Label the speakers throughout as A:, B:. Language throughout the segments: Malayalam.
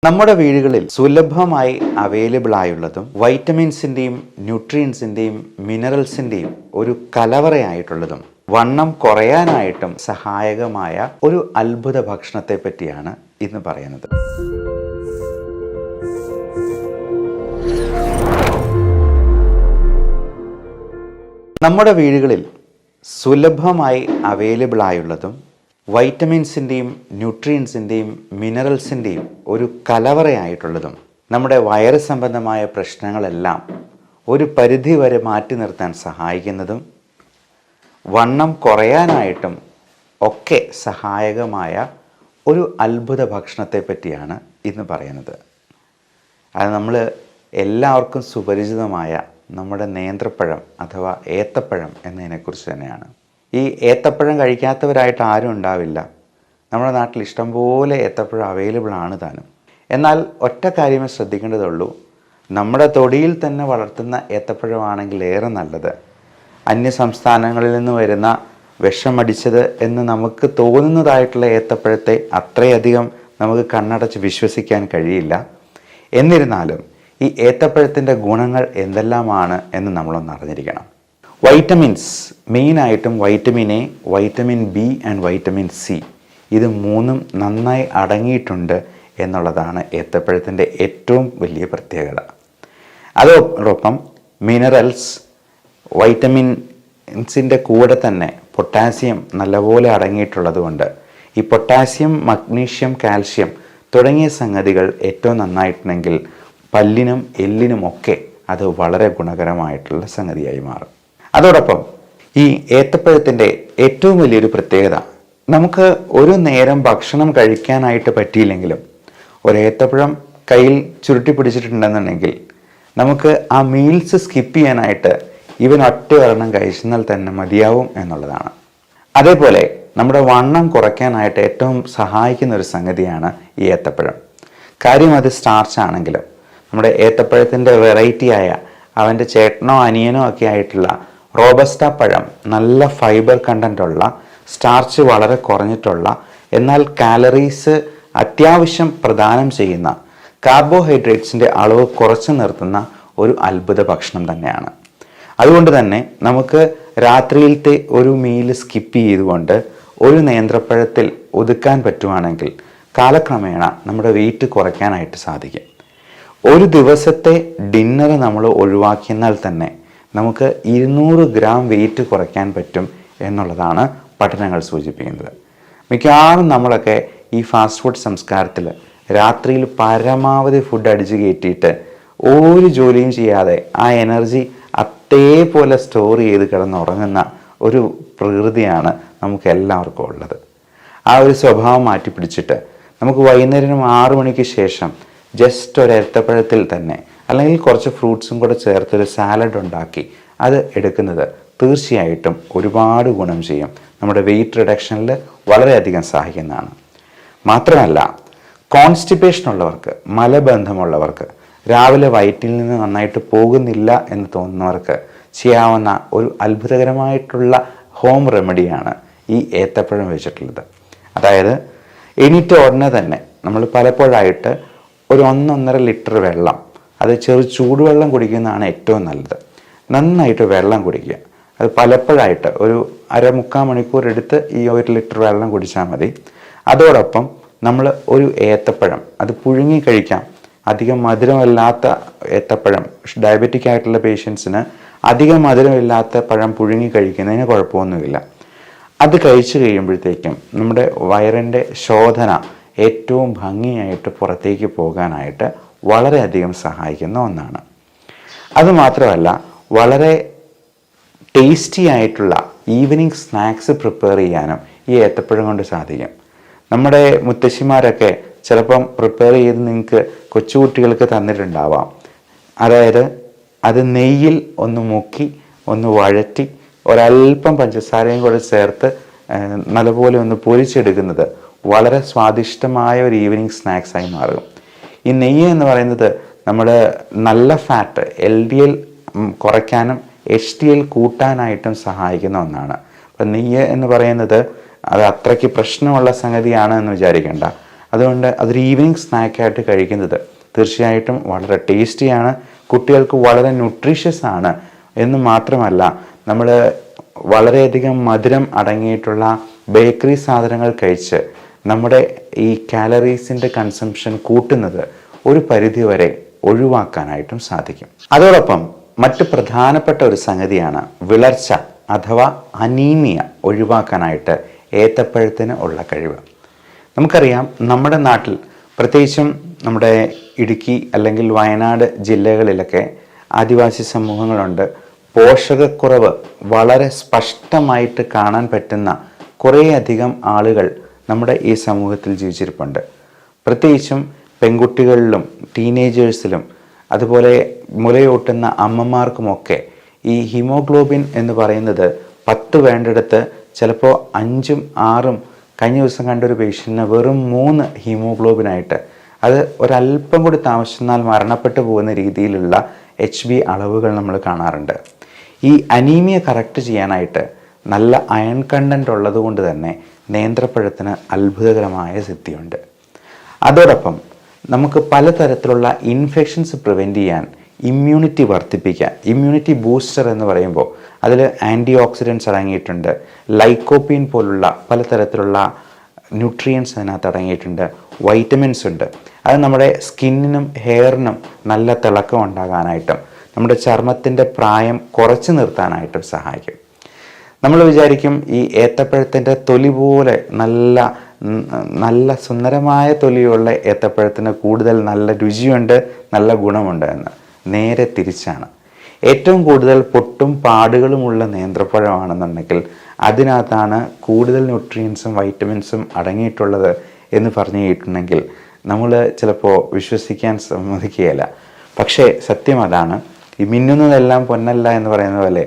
A: നമ്മുടെ വീടുകളിൽ സുലഭമായി അവൈലബിൾ ആയുള്ളതും വൈറ്റമിൻസിൻ്റെയും ന്യൂട്രിയൻസിൻ്റെയും മിനറൽസിൻ്റെയും ഒരു കലവറയായിട്ടുള്ളതും വണ്ണം കുറയാനായിട്ടും സഹായകമായ ഒരു അത്ഭുത ഭക്ഷണത്തെ പറ്റിയാണ് ഇന്ന് പറയുന്നത്. നമ്മുടെ വീടുകളിൽ സുലഭമായി അവൈലബിൾ ആയുള്ളതും വൈറ്റമിൻസിൻ്റെയും ന്യൂട്രിയൻസിൻ്റെയും മിനറൽസിൻ്റെയും ഒരു കലവറയായിട്ടുള്ളതും നമ്മുടെ വയറ് സംബന്ധമായ പ്രശ്നങ്ങളെല്ലാം ഒരു പരിധി വരെ മാറ്റി നിർത്താൻ സഹായിക്കുന്നതും വണ്ണം കുറയാനായിട്ടും ഒക്കെ സഹായകമായ ഒരു അത്ഭുത ഭക്ഷണത്തെ പറ്റിയാണ് ഇന്ന് പറയുന്നത്. അത് നമ്മൾ എല്ലാവർക്കും സുപരിചിതമായ നമ്മുടെ നേന്ത്രപ്പഴം അഥവാ ഏത്തപ്പഴം എന്നതിനെക്കുറിച്ച് തന്നെയാണ്. ഈ ഏത്തപ്പഴം കഴിക്കാത്തവരായിട്ട് ആരും ഉണ്ടാവില്ല. നമ്മുടെ നാട്ടിൽ ഇഷ്ടംപോലെ ഏത്തപ്പഴം അവൈലബിൾ ആണ് താനും. എന്നാൽ ഒറ്റ കാര്യമേ ശ്രദ്ധിക്കേണ്ടതുള്ളൂ, നമ്മുടെ തൊടിയിൽ തന്നെ വളർത്തുന്ന ഏത്തപ്പഴമാണെങ്കിൽ ഏറെ നല്ലത്. അന്യ സംസ്ഥാനങ്ങളിൽ നിന്ന് വരുന്ന വിഷമടിച്ചത് എന്ന് നമുക്ക് തോന്നുന്നതായിട്ടുള്ള ഏത്തപ്പഴത്തെ അത്രയധികം നമുക്ക് കണ്ണടച്ച് വിശ്വസിക്കാൻ കഴിയില്ല. എന്നിരുന്നാലും ഈ ഏത്തപ്പഴത്തിൻ്റെ ഗുണങ്ങൾ എന്തെല്ലാമാണ് എന്ന് നമ്മളൊന്ന് അറിഞ്ഞിരിക്കണം. വൈറ്റമിൻസ്, മെയിനായിട്ടും vitamin A, vitamin B and vitamin C, ഇത് മൂന്നും നന്നായി അടങ്ങിയിട്ടുണ്ട് എന്നുള്ളതാണ് ഏത്തപ്പഴത്തിൻ്റെ ഏറ്റവും വലിയ പ്രത്യേകത. അതോടൊപ്പം മിനറൽസ്, വൈറ്റമിൻസിൻ്റെ കൂടെ തന്നെ പൊട്ടാസ്യം നല്ലപോലെ അടങ്ങിയിട്ടുള്ളത് കൊണ്ട് ഈ പൊട്ടാസ്യം, മഗ്നീഷ്യം, കാൽഷ്യം തുടങ്ങിയ സംഗതികൾ ഏറ്റവും നന്നായിട്ടുണ്ടെങ്കിൽ പല്ലിനും എല്ലിനുമൊക്കെ അത് വളരെ ഗുണകരമായിട്ടുള്ള സംഗതിയായി മാറും. അതോടൊപ്പം ഈ ഏത്തപ്പഴത്തിൻ്റെ ഏറ്റവും വലിയൊരു പ്രത്യേകത, നമുക്ക് ഒരു നേരം ഭക്ഷണം കഴിക്കാനായിട്ട് പറ്റിയില്ലെങ്കിലും ഒരു ഏത്തപ്പഴം കയ്യിൽ ചുരുട്ടി പിടിച്ചിട്ടുണ്ടെന്നുണ്ടെങ്കിൽ നമുക്ക് ആ മീൽസ് സ്കിപ്പ് ചെയ്യാനായിട്ട് ഇവൻ ഒറ്റ ഒരെണ്ണം കഴിച്ചാൽ തന്നെ മതിയാവും എന്നുള്ളതാണ്. അതേപോലെ നമ്മുടെ വണ്ണം കുറയ്ക്കാനായിട്ട് ഏറ്റവും സഹായിക്കുന്ന ഒരു സംഗതിയാണ് ഈ ഏത്തപ്പഴം. കാര്യം അത് സ്റ്റാർച്ച് ആണെങ്കിലും നമ്മുടെ ഏത്തപ്പഴത്തിൻ്റെ വെറൈറ്റിയായ അവൻ്റെ ചേട്ടനോ അനിയനോ ഒക്കെ ആയിട്ടുള്ള റോബസ്റ്റ പഴം നല്ല ഫൈബർ കണ്ടൻ്റുള്ള, സ്റ്റാർച്ച് വളരെ കുറഞ്ഞിട്ടുള്ള, എന്നാൽ കാലറീസ് അത്യാവശ്യം പ്രദാനം ചെയ്യുന്ന, കാർബോഹൈഡ്രേറ്റ്സിൻ്റെ അളവ് കുറച്ച് നിർത്തുന്ന ഒരു അത്ഭുത ഭക്ഷണം തന്നെയാണ്. അതുകൊണ്ട് തന്നെ നമുക്ക് രാത്രിയിലത്തെ ഒരു മീൽ സ്കിപ്പ് ചെയ്തുകൊണ്ട് ഒരു നേന്ത്രപ്പഴത്തിൽ ഒതുക്കാൻ പറ്റുവാണെങ്കിൽ കാലക്രമേണ നമ്മുടെ വെയിറ്റ് കുറയ്ക്കാനായിട്ട് സാധിക്കും. ഒരു ദിവസത്തെ ഡിന്നർ നമ്മൾ ഒഴിവാക്കിയാൽ തന്നെ നമുക്ക് 200 ഗ്രാം വെയിറ്റ് കുറയ്ക്കാൻ പറ്റും എന്നുള്ളതാണ് പഠനങ്ങൾ സൂചിപ്പിക്കുന്നത്. മിക്കവാറും നമ്മളൊക്കെ ഈ ഫാസ്റ്റ് ഫുഡ് സംസ്കാരത്തിൽ രാത്രിയിൽ പരമാവധി ഫുഡ് അടിച്ച് കയറ്റിയിട്ട് ഒരു ജോലിയും ചെയ്യാതെ ആ എനർജി അതേപോലെ സ്റ്റോർ ചെയ്ത് കിടന്നുറങ്ങുന്ന ഒരു പ്രകൃതിയാണ് നമുക്ക് എല്ലാവർക്കും ഉള്ളത്. ആ ഒരു സ്വഭാവം മാറ്റി പിടിച്ചിട്ട് നമുക്ക് വൈകുന്നേരം 6 മണിക്ക് ശേഷം ജസ്റ്റ് ഒരു ഏത്തപ്പഴത്തിൽ തന്നെ അല്ലെങ്കിൽ കുറച്ച് ഫ്രൂട്ട്സും കൂടെ ചേർത്തൊരു സാലഡ് ഉണ്ടാക്കി അത് എടുക്കുന്നത് തീർച്ചയായിട്ടും ഒരുപാട് ഗുണം ചെയ്യും. നമ്മുടെ വെയിറ്റ് റിഡക്ഷനിൽ വളരെയധികം സഹായിക്കുന്നതാണ്. മാത്രമല്ല, കോൺസ്റ്റിപ്പേഷൻ ഉള്ളവർക്ക്, മലബന്ധമുള്ളവർക്ക്, രാവിലെ വയറ്റിൽ നിന്ന് നന്നായിട്ട് പോകുന്നില്ല എന്ന് തോന്നുന്നവർക്ക് ചെയ്യാവുന്ന ഒരു അത്ഭുതകരമായിട്ടുള്ള ഹോം റെമഡിയാണ് ഈ ഏത്തപ്പഴം വെച്ചിട്ടുള്ളത്. അതായത് എണീറ്റ ഉടനെ തന്നെ നമ്മൾ പലപ്പോഴായിട്ട് ഒരു 1-1.5 ലിറ്റർ വെള്ളം, അത് ചൂടുവെള്ളം കുടിക്കുന്നതാണ് ഏറ്റവും നല്ലത്. നന്നായിട്ട് വെള്ളം കുടിക്കുക. അത് പലപ്പോഴായിട്ട് ഒരു 1/2-3 മണിക്കൂർ എടുത്ത് ഈ 1 ലിറ്റർ വെള്ളം കുടിച്ചാൽ മതി. അതോടൊപ്പം നമ്മൾ ഒരു ഏത്തപ്പഴം അത് പുഴുങ്ങി കഴിക്കാം. അധികം മധുരമില്ലാത്ത ഏത്തപ്പഴം, ഡയബറ്റിക് ആയിട്ടുള്ള പേഷ്യൻസിന് അധികം മധുരമില്ലാത്ത പഴം പുഴുങ്ങി കഴിക്കുന്നതിന് കുഴപ്പമൊന്നുമില്ല. അത് കഴിച്ചു കഴിയുമ്പോഴത്തേക്കും നമ്മുടെ വയറിൻ്റെ ശോധന ഏറ്റവും ഭംഗിയായിട്ട് പുറത്തേക്ക് പോകാനായിട്ട് വളരെയധികം സഹായിക്കുന്ന ഒന്നാണ്. അതുമാത്രമല്ല, വളരെ ടേസ്റ്റി ആയിട്ടുള്ള ഈവനിങ് സ്നാക്സ് പ്രിപ്പയർ ചെയ്യാനും ഈ ഏത്തപ്പഴം കൊണ്ട് സാധിക്കും. നമ്മുടെ മുത്തശ്ശിമാരൊക്കെ ചിലപ്പം പ്രിപ്പയർ ചെയ്ത് നിങ്ങൾക്ക് കൊച്ചുകുട്ടികൾക്ക് തന്നിട്ടുണ്ടാവാം. അതായത് അത് നെയ്യിൽ ഒന്ന് മുക്കി ഒന്ന് വഴറ്റി ഒരല്പം പഞ്ചസാരയും കൂടെ ചേർത്ത് നല്ലപോലെ ഒന്ന് പൊരിച്ചെടുക്കുന്നത് വളരെ സ്വാദിഷ്ടമായ ഒരു ഈവനിങ് സ്നാക്സായി മാറും. ഈ നെയ്യ് എന്ന് പറയുന്നത് നമ്മൾ നല്ല ഫാറ്റ് LDL കുറയ്ക്കാനും HDL കൂട്ടാനായിട്ടും സഹായിക്കുന്ന ഒന്നാണ്. അപ്പം നെയ്യ് എന്ന് പറയുന്നത് അത് അത്രയ്ക്ക് പ്രശ്നമുള്ള സംഗതിയാണ് എന്ന് വിചാരിക്കേണ്ട. അതുകൊണ്ട് അതൊരു ഈവനിങ് സ്നാക്കായിട്ട് കഴിക്കുന്നത് തീർച്ചയായിട്ടും വളരെ ടേസ്റ്റിയാണ്, കുട്ടികൾക്ക് വളരെ ന്യൂട്രീഷ്യസ് ആണ് എന്ന് മാത്രമല്ല നമ്മൾ വളരെയധികം മധുരം അടങ്ങിയിട്ടുള്ള ബേക്കറി സാധനങ്ങൾ കഴിച്ച് നമ്മുടെ ഈ കാലറീസിൻ്റെ കൺസംഷൻ കൂട്ടുന്നത് ഒരു പരിധിവരെ ഒഴിവാക്കാനായിട്ടും സാധിക്കും. അതോടൊപ്പം മറ്റ് പ്രധാനപ്പെട്ട ഒരു സംഗതിയാണ് വിളർച്ച അഥവാ അനീമിയ ഒഴിവാക്കാനായിട്ട് ഏത്തപ്പഴത്തിന് ഉള്ള കഴിവ്. നമുക്കറിയാം നമ്മുടെ നാട്ടിൽ പ്രത്യേകിച്ചും നമ്മുടെ ഇടുക്കി അല്ലെങ്കിൽ വയനാട് ജില്ലകളിലൊക്കെ ആദിവാസി സമൂഹങ്ങളുണ്ട്. പോഷകക്കുറവ് വളരെ സ്പഷ്ടമായിട്ട് കാണാൻ പറ്റുന്ന കുറേയധികം ആളുകൾ നമ്മുടെ ഈ സമൂഹത്തിൽ ജീവിച്ചിരിപ്പുണ്ട്. പ്രത്യേകിച്ചും പെൺകുട്ടികളിലും ടീനേജേഴ്സിലും അതുപോലെ മുലയൂട്ടുന്ന അമ്മമാർക്കുമൊക്കെ ഈ ഹീമോഗ്ലോബിൻ എന്ന് പറയുന്നത് 10 വേണ്ടിടത്ത് ചിലപ്പോൾ 5ഉം 6ഉം, കഴിഞ്ഞ ദിവസം കണ്ടൊരു പേഷ്യൻറ്റിന് വെറും 3 ഹീമോഗ്ലോബിനായിട്ട്, അത് ഒരല്പം കൂടി താമസിച്ചാൽ മരണപ്പെട്ടു പോകുന്ന രീതിയിലുള്ള HB അളവുകൾ നമ്മൾ കാണാറുണ്ട്. ഈ അനീമിയ കറക്റ്റ് ചെയ്യാനായിട്ട് നല്ല അയൺ കണ്ടൻറ്റ് ഉള്ളത് കൊണ്ട് തന്നെ നേന്ത്രപ്പഴത്തിന് അത്ഭുതകരമായ സിദ്ധിയുണ്ട്. അതോടൊപ്പം നമുക്ക് പലതരത്തിലുള്ള ഇൻഫെക്ഷൻസ് പ്രിവെൻറ്റ് ചെയ്യാൻ ഇമ്മ്യൂണിറ്റി വർദ്ധിപ്പിക്കാൻ, ഇമ്മ്യൂണിറ്റി ബൂസ്റ്റർ എന്ന് പറയുമ്പോൾ അതിൽ ആൻറ്റി ഓക്സിഡൻസ് അടങ്ങിയിട്ടുണ്ട്, ലൈക്കോപ്പീൻ പോലുള്ള പലതരത്തിലുള്ള ന്യൂട്രിയൻസ് അതിനകത്ത് അടങ്ങിയിട്ടുണ്ട്, വൈറ്റമിൻസ് ഉണ്ട്. അത് നമ്മുടെ സ്കിന്നിനും ഹെയറിനും നല്ല തിളക്കം ഉണ്ടാകാനായിട്ടും നമ്മുടെ ചർമ്മത്തിൻ്റെ പ്രായം കുറച്ച് നിർത്താനായിട്ടും സഹായിക്കും. നമ്മൾ വിചാരിക്കും ഈ ഏത്തപ്പഴത്തിൻ്റെ തൊലി പോലെ നല്ല സുന്ദരമായ തൊലിയുള്ള ഏത്തപ്പഴത്തിന് കൂടുതൽ നല്ല രുചിയുണ്ട്, നല്ല ഗുണമുണ്ട് എന്ന്. നേരെ തിരിച്ചാണ്. ഏറ്റവും കൂടുതൽ പൊട്ടും പാടുകളുമുള്ള നേന്ത്രപ്പഴമാണെന്നുണ്ടെങ്കിൽ അതിനകത്താണ് കൂടുതൽ ന്യൂട്രിയൻസും വൈറ്റമിൻസും അടങ്ങിയിട്ടുള്ളത് എന്ന് പറഞ്ഞു കേട്ടിട്ടുണ്ടെങ്കിൽ നമ്മൾ ചിലപ്പോൾ വിശ്വസിക്കാൻ സമ്മതിക്കുകയില്ല. പക്ഷേ സത്യം അതാണ്. ഈ മിന്നുന്നതെല്ലാം പൊന്നല്ല എന്ന് പറയുന്ന പോലെ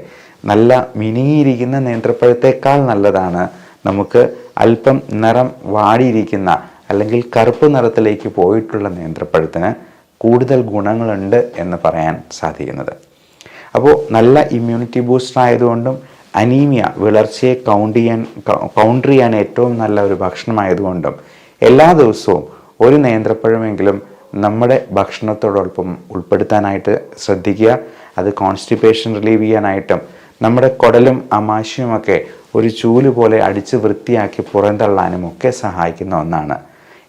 A: നല്ല മിനുങ്ങിയിരിക്കുന്ന നേന്ത്രപ്പഴത്തേക്കാൾ നല്ലതാണ് നമുക്ക് അല്പം നിറം വാടിയിരിക്കുന്ന അല്ലെങ്കിൽ കറുപ്പ് നിറത്തിലേക്ക് പോയിട്ടുള്ള നേന്ത്രപ്പഴത്തിന് കൂടുതൽ ഗുണങ്ങളുണ്ട് എന്ന് പറയാൻ സാധിക്കുന്നത്. അപ്പോൾ നല്ല ഇമ്മ്യൂണിറ്റി ബൂസ്റ്റർ ആയതുകൊണ്ടും അനീമിയ വിളർച്ചയെ കൗണ്ടർ ചെയ്യാൻ ഏറ്റവും നല്ല ഒരു ഭക്ഷണമായതുകൊണ്ടും എല്ലാ ദിവസവും ഒരു നേന്ത്രപ്പഴമെങ്കിലും നമ്മുടെ ഭക്ഷണത്തോടൊപ്പം ഉൾപ്പെടുത്താനായിട്ട് ശ്രദ്ധിക്കുക. അത് കോൺസ്റ്റിപ്പേഷൻ റിലീവ് ചെയ്യാനായിട്ടും നമ്മുടെ കുടലും ആമാശയുമൊക്കെ ഒരു ചൂല് പോലെ അടിച്ച് വൃത്തിയാക്കി പുറന്തള്ളാനും ഒക്കെ സഹായിക്കുന്ന ഒന്നാണ്.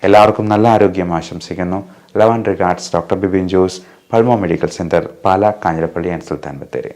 A: എല്ലാവർക്കും നല്ല ആരോഗ്യം ആശംസിക്കുന്നു. Love and regards, doctor Bibin Jose, pulmo medical centre, Pala, Kanjirappally and Sultan Bathery.